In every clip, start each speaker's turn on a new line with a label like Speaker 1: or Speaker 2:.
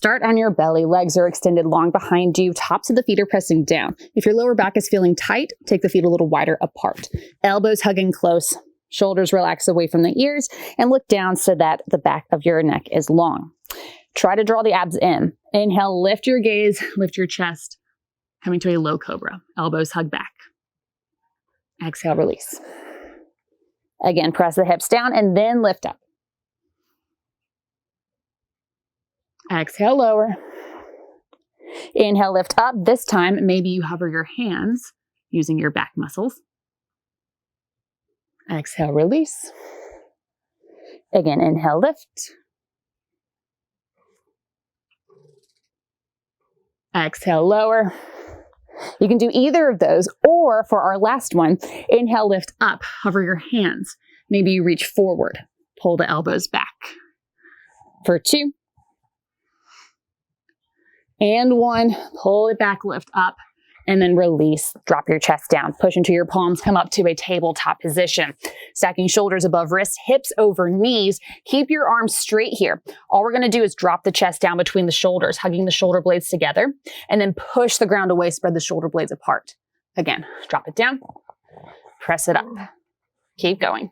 Speaker 1: Start on your belly. Legs are extended long behind you. Tops of the feet are pressing down. If your lower back is feeling tight, take the feet a little wider apart. Elbows hugging close. Shoulders relax away from the ears and look down so that the back of your neck is long. Try to draw the abs in. Inhale, lift your gaze, lift your chest, coming to a low cobra. Elbows hug back. Exhale, release. Again, press the hips down and then lift up. Exhale, lower. Inhale, lift up. This time, maybe you hover your hands using your back muscles. Exhale, release. Again, inhale, lift. Exhale, lower. You can do either of those, or for our last one, inhale, lift up, hover your hands. Maybe you reach forward, pull the elbows back. For 2. And 1, pull it back, lift up, and then release. Drop your chest down, push into your palms, come up to a tabletop position. Stacking shoulders above wrists, hips over knees. Keep your arms straight here. All we're gonna do is drop the chest down between the shoulders, hugging the shoulder blades together, and then push the ground away, spread the shoulder blades apart. Again, drop it down, press it up. Keep going.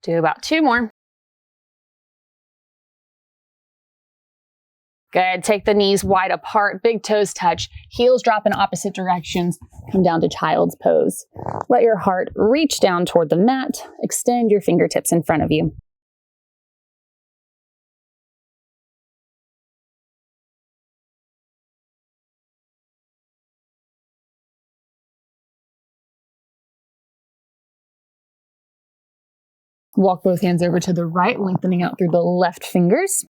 Speaker 1: Do about 2 more. Good. Take the knees wide apart, big toes touch, heels drop in opposite directions. Come down to child's pose. Let your heart reach down toward the mat. Extend your fingertips in front of you. Walk both hands over to the right, lengthening out through the left fingers.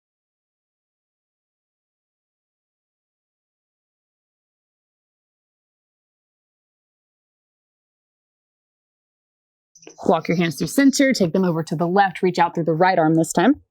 Speaker 1: Walk your hands through center, take them over to the left, reach out through the right arm this time.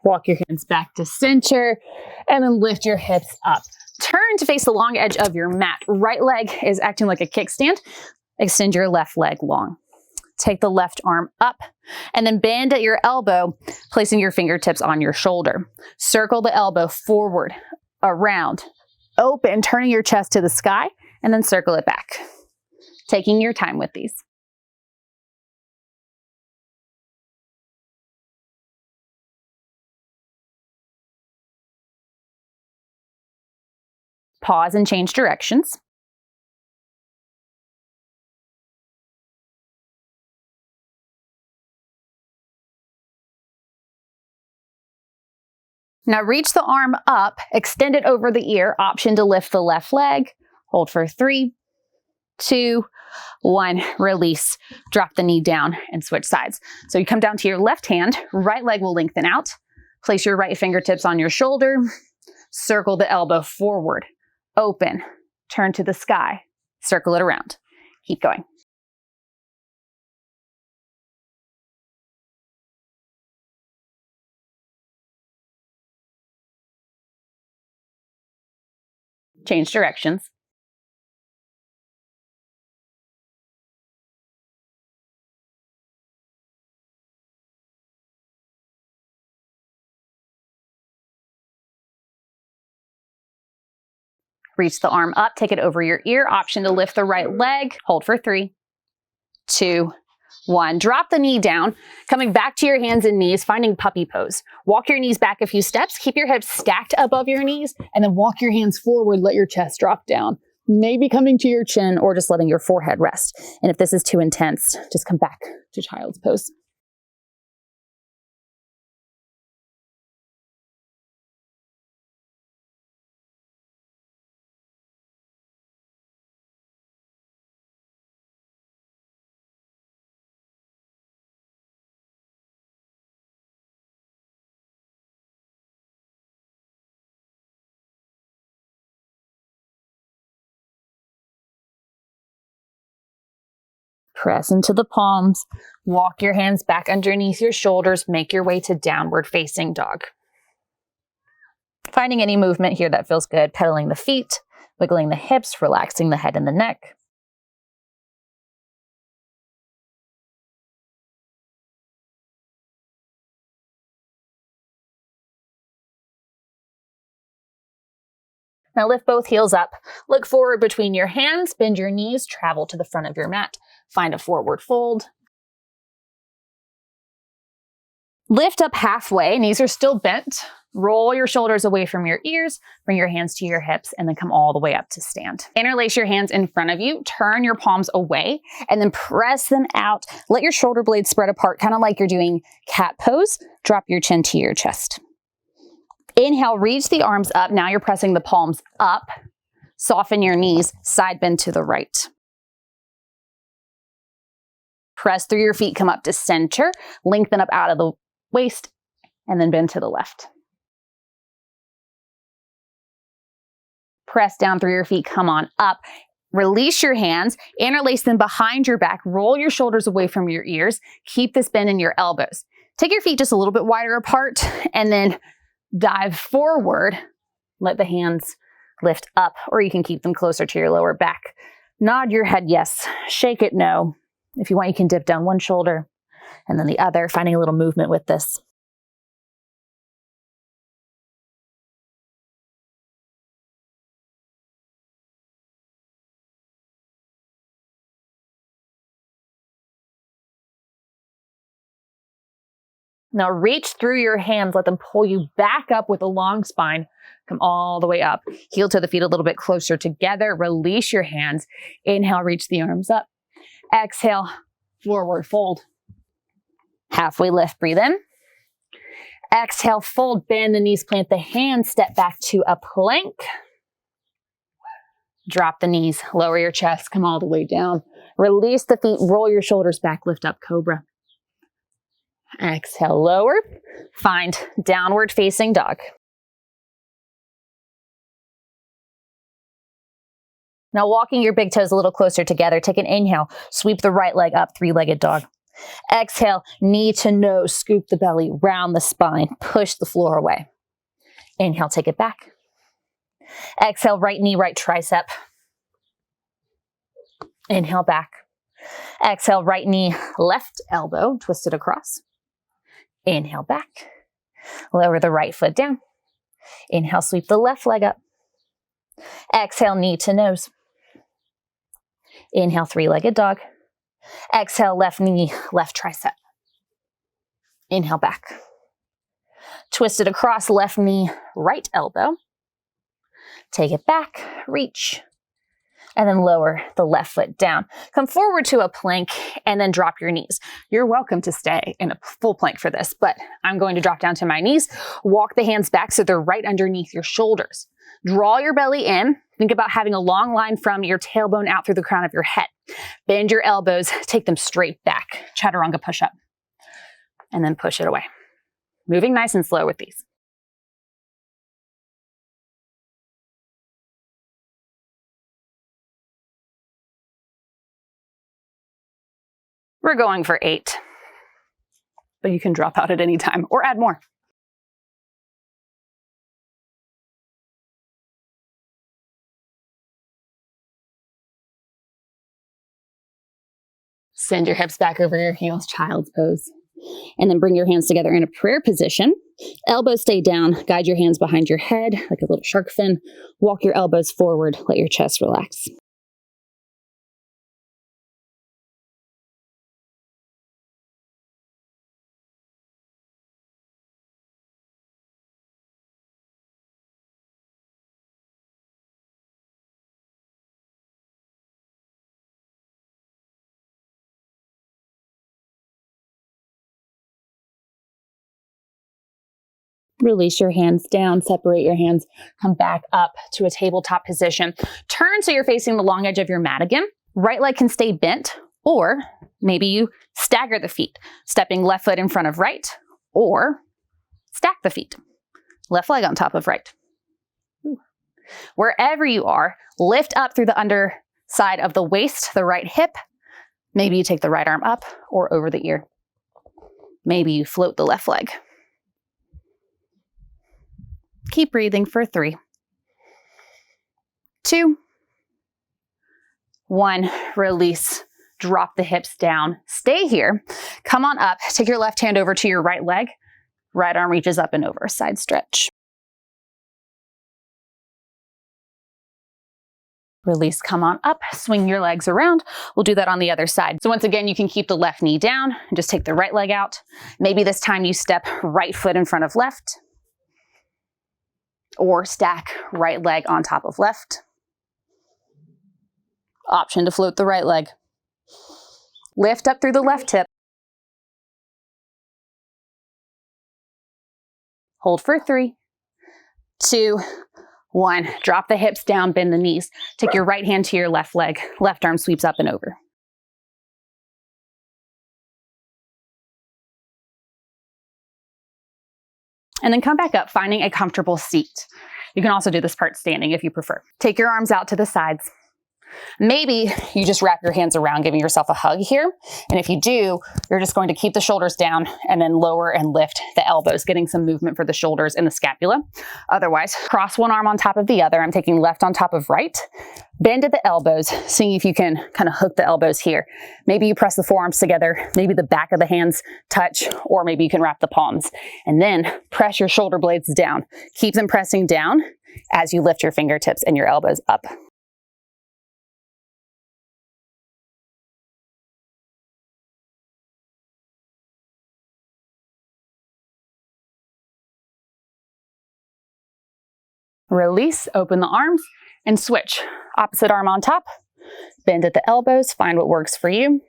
Speaker 1: Walk your hands back to center and then lift your hips up. Turn to face the long edge of your mat. Right leg is acting like a kickstand. Extend your left leg long. Take the left arm up and then bend at your elbow, placing your fingertips on your shoulder. Circle the elbow forward, around, open, turning your chest to the sky, and then circle it back. Taking your time with these. Pause and change directions. Now reach the arm up, extend it over the ear, option to lift the left leg. Hold for 3, 2, 1, release. Drop the knee down and switch sides. So you come down to your left hand, right leg will lengthen out. Place your right fingertips on your shoulder. Circle the elbow forward, open, turn to the sky, circle it around. Keep going. Change directions. Reach the arm up, take it over your ear, option to lift the right leg, hold for 3, 2, 1. Drop the knee down, coming back to your hands and knees, finding puppy pose. Walk your knees back a few steps, keep your hips stacked above your knees, and then walk your hands forward, let your chest drop down. Maybe coming to your chin or just letting your forehead rest. And if this is too intense, just come back to child's pose. Press into the palms. Walk your hands back underneath your shoulders. Make your way to downward facing dog. Finding any movement here that feels good. Pedaling the feet, wiggling the hips, relaxing the head and the neck. Now lift both heels up. Look forward between your hands. Bend your knees. Travel to the front of your mat. Find a forward fold. Lift up halfway. Knees are still bent. Roll your shoulders away from your ears. Bring your hands to your hips and then come all the way up to stand. Interlace your hands in front of you. Turn your palms away and then press them out. Let your shoulder blades spread apart, kind of like you're doing cat pose. Drop your chin to your chest. Inhale, reach the arms up. Now you're pressing the palms up. Soften your knees, side bend to the right. Press through your feet, come up to center. Lengthen up out of the waist and then bend to the left. Press down through your feet, come on up. Release your hands, interlace them behind your back. Roll your shoulders away from your ears. Keep this bend in your elbows. Take your feet just a little bit wider apart and then dive forward. Let the hands lift up, or you can keep them closer to your lower back. Nod your head yes, shake it no. If you want, you can dip down one shoulder and then the other, finding a little movement with this. Now reach through your hands, let them pull you back up with a long spine. Come all the way up. Heel to the feet a little bit closer together. Release your hands. Inhale, reach the arms up. Exhale, forward fold. Halfway lift, breathe in. Exhale, fold, bend the knees, plant the hands, step back to a plank. Drop the knees, lower your chest, come all the way down. Release the feet, roll your shoulders back, lift up, cobra. Exhale, lower. Find downward facing dog. Now walking your big toes a little closer together. Take an inhale. Sweep the right leg up, three-legged dog. Exhale, knee to nose. Scoop the belly, round the spine. Push the floor away. Inhale, take it back. Exhale, right knee, right tricep. Inhale, back. Exhale, right knee, left elbow, twist it across. Inhale, back. Lower the right foot down. Inhale, sweep the left leg up. Exhale, knee to nose. Inhale, three-legged dog. Exhale, left knee, left tricep. Inhale, back. Twist it across, left knee, right elbow. Take it back, reach. And then lower the left foot down. Come forward to a plank and then drop your knees. You're welcome to stay in a full plank for this, but I'm going to drop down to my knees. Walk the hands back so they're right underneath your shoulders. Draw your belly in. Think about having a long line from your tailbone out through the crown of your head. Bend your elbows, take them straight back. Chaturanga push-up. And then push it away. Moving nice and slow with these. We're going for 8, but you can drop out at any time or add more. Send your hips back over your heels, child's pose. And then bring your hands together in a prayer position. Elbows stay down, guide your hands behind your head like a little shark fin. Walk your elbows forward, let your chest relax. Release your hands down, separate your hands, come back up to a tabletop position. Turn so you're facing the long edge of your mat again. Right leg can stay bent, or maybe you stagger the feet, stepping left foot in front of right, or stack the feet, left leg on top of right. Wherever you are, lift up through the underside of the waist, the right hip, Maybe you take the right arm up or over the ear. Maybe you float the left leg. Keep breathing for 3, 2, 1. Release. Drop the hips down. Stay here. Come on up. Take your left hand over to your right leg. Right arm reaches up and over. Side stretch. Release, come on up, swing your legs around. We'll do that on the other side. So once again, you can keep the left knee down and just take the right leg out. Maybe this time you step right foot in front of left, or stack right leg on top of left. Option to float the right leg. Lift up through the left hip. Hold for 3, 2, 1. Drop the hips down, bend the knees. Take your right hand to your left leg. Left arm sweeps up and over. And then come back up, finding a comfortable seat. You can also do this part standing if you prefer. Take your arms out to the sides. Maybe you just wrap your hands around, giving yourself a hug here. And if you do, you're just going to keep the shoulders down and then lower and lift the elbows, getting some movement for the shoulders and the scapula. Otherwise, cross one arm on top of the other. I'm taking left on top of right. Bend at the elbows, seeing if you can kind of hook the elbows here. Maybe you press the forearms together. Maybe the back of the hands touch, or maybe you can wrap the palms. And then press your shoulder blades down. Keep them pressing down as you lift your fingertips and your elbows up. Release, open the arms, and switch. Opposite arm on top, bend at the elbows, find what works for you.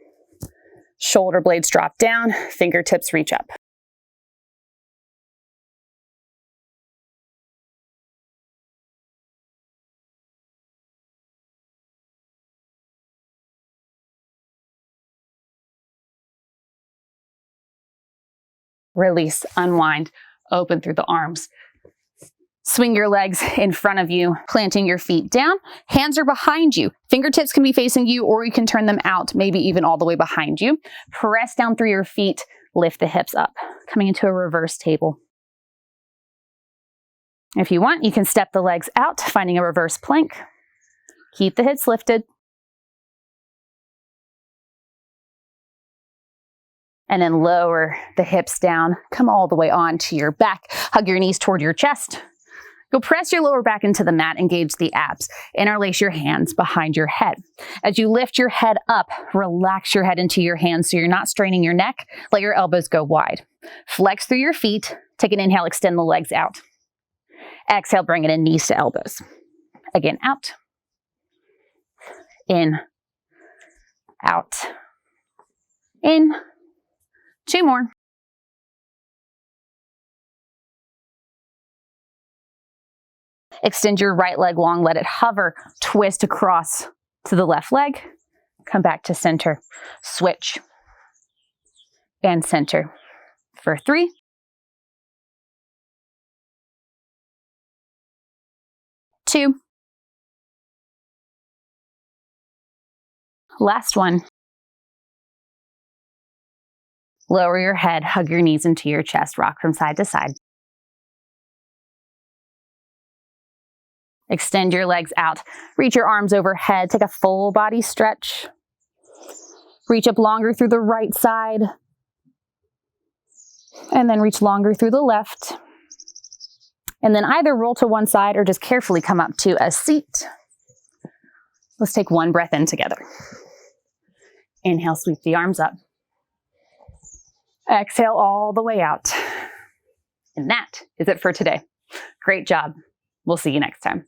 Speaker 1: Shoulder blades drop down, fingertips reach up. Release, unwind, open through the arms. Swing your legs in front of you, planting your feet down. Hands are behind you. Fingertips can be facing you, or you can turn them out, maybe even all the way behind you. Press down through your feet, lift the hips up, coming into a reverse table. If you want, you can step the legs out, finding a reverse plank. Keep the hips lifted. And then lower the hips down, come all the way onto your back. Hug your knees toward your chest. Go press your lower back into the mat, engage the abs. Interlace your hands behind your head. As you lift your head up, relax your head into your hands so you're not straining your neck. Let your elbows go wide. Flex through your feet. Take an inhale, extend the legs out. Exhale, bring it in, knees to elbows. Again, out. In. Out. In. 2 more. Extend your right leg long, let it hover, twist across to the left leg, come back to center, switch, and center for 3, 2, last one. Lower your head, hug your knees into your chest, rock from side to side. Extend your legs out. Reach your arms overhead. Take a full body stretch. Reach up longer through the right side. And then reach longer through the left. And then either roll to one side or just carefully come up to a seat. Let's take one breath in together. Inhale, sweep the arms up. Exhale all the way out. And that is it for today. Great job. We'll see you next time.